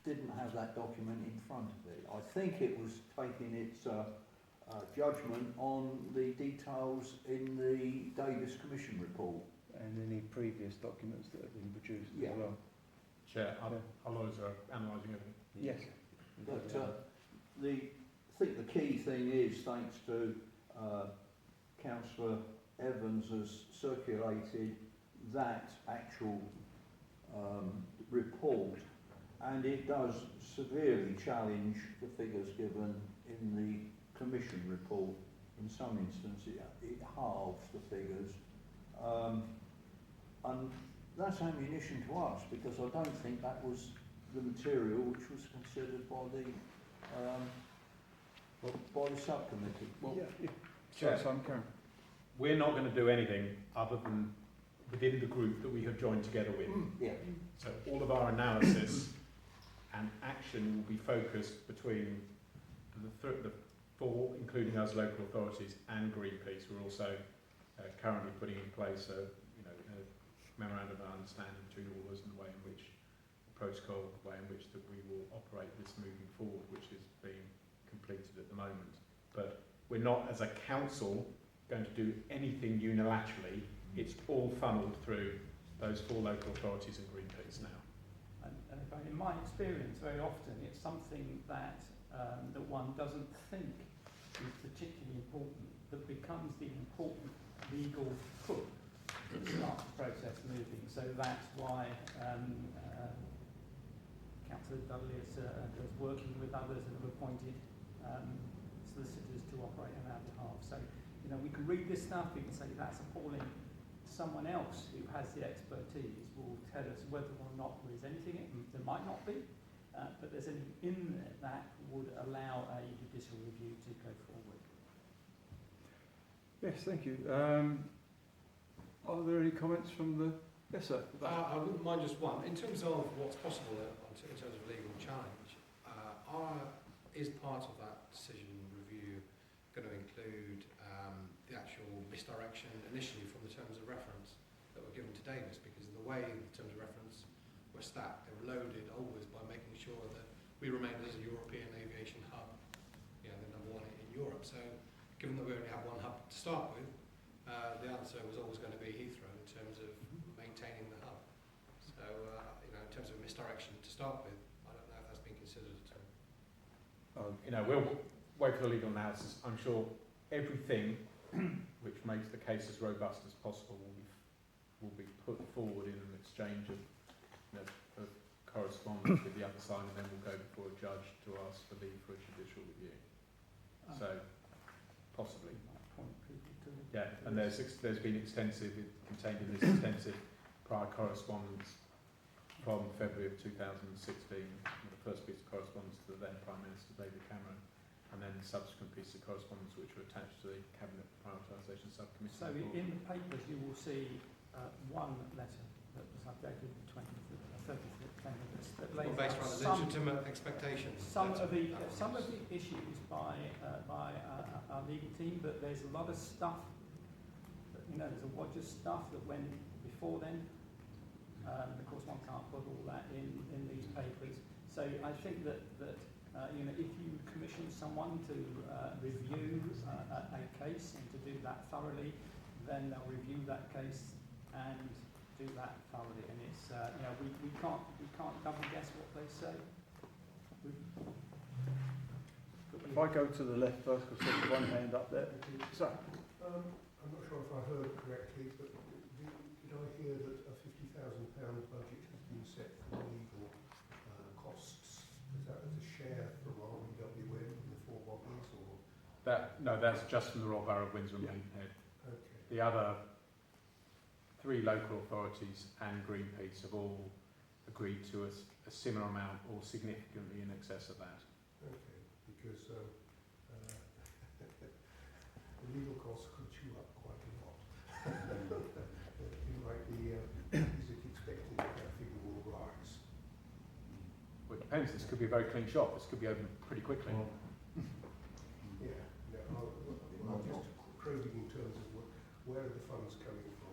didn't have that document in front of it. I think it was taking its judgment on the details in the Davis Commission report. And any previous documents that have been produced as well. Chair, our lawyers are analysing everything. Yes. But I think the key thing is, thanks to Councillor Evans has circulated that actual report, and it does severely challenge the figures given in the Commission report. In some instances it halves the figures, and that's ammunition to us, because I don't think that was the material which was considered by the subcommittee. Well, yeah. Chair, So I'm Karen. we're not going to do anything other than within the group that we have joined together with. Yeah. So all of our analysis and action will be focused between the four, including us local authorities and Greenpeace. We're also currently putting in place a memorandum of understanding between all of us and the way in which the protocol, the way in which that we will operate this moving forward, which is being completed at the moment. But we're not, as a council, going to do anything unilaterally. It's all funneled through those four local authorities and Greenpeace now. And in my experience, very often it's something that that one doesn't think is particularly important that becomes the important legal hook that starts the process moving. So that's why Councillor Dudley is working with others and have appointed solicitors to operate on our behalf. So, you know, we can read this stuff, we can say that's appalling. Someone else who has the expertise will tell us whether or not there is anything, there might not be, but there's anything in there that would allow a judicial review to go forward. Yes, thank you. Are there any comments from the... Yes, sir. I wouldn't mind just one. In terms of what's possible in terms of legal challenge, is part of that decision review going to include the actual misdirection initially from the terms of reference that were given to Davis? Because the way the terms of reference were stacked, they were loaded always by making sure that we remained as a European aviation hub, you know, the number one in Europe. So given that we only have one hub to start with, the answer was always going to be Heathrow in terms of maintaining the hub. So, you know, in terms of misdirection to start with, I don't know if that's been considered at all. You know, we'll wait for the legal analysis. I'm sure everything which makes the case as robust as possible will be put forward in an exchange of, you know, of correspondence with the other side, and then we'll go before a judge to ask for leave for a judicial review. So, possibly. Yeah, and there's been extensive, contained in this extensive prior correspondence from February of 2016, the first piece of correspondence to the then Prime Minister David Cameron, and then the subsequent piece of correspondence which were attached to the Cabinet Prioritisation Subcommittee. So in the papers you will see one letter that was updated the 30th of September that lays Based out on legitimate expectations. some of the issues by our legal team, but there's a lot of stuff that, you know, there's a wodge of stuff that went before then. Of course, one can't put all that in these papers. So I think that you know, if you commission someone to review a case and to do that thoroughly, then they'll review that case and do that thoroughly. And it's you know, we can't double guess what they say. If I go to the left first, because there's one hand up there. So, I'm not sure if I heard correctly, but did I hear that a £50,000 budget has been set for legal costs? Is that as a share from rbwm in the four bodies, or? No, that's just from the Royal Borough of Windsor and Maidenhead. Okay. The other three local authorities and Greenpeace have all agreed to a similar amount or significantly in excess of that. Okay, because the legal costs could chew up quite a lot. You might be, is it expected that that figure will rise? Well, it depends. This could be a very clean shop. This could be open pretty quickly. Yeah, no, I'm just probing in terms of where are the funds coming from?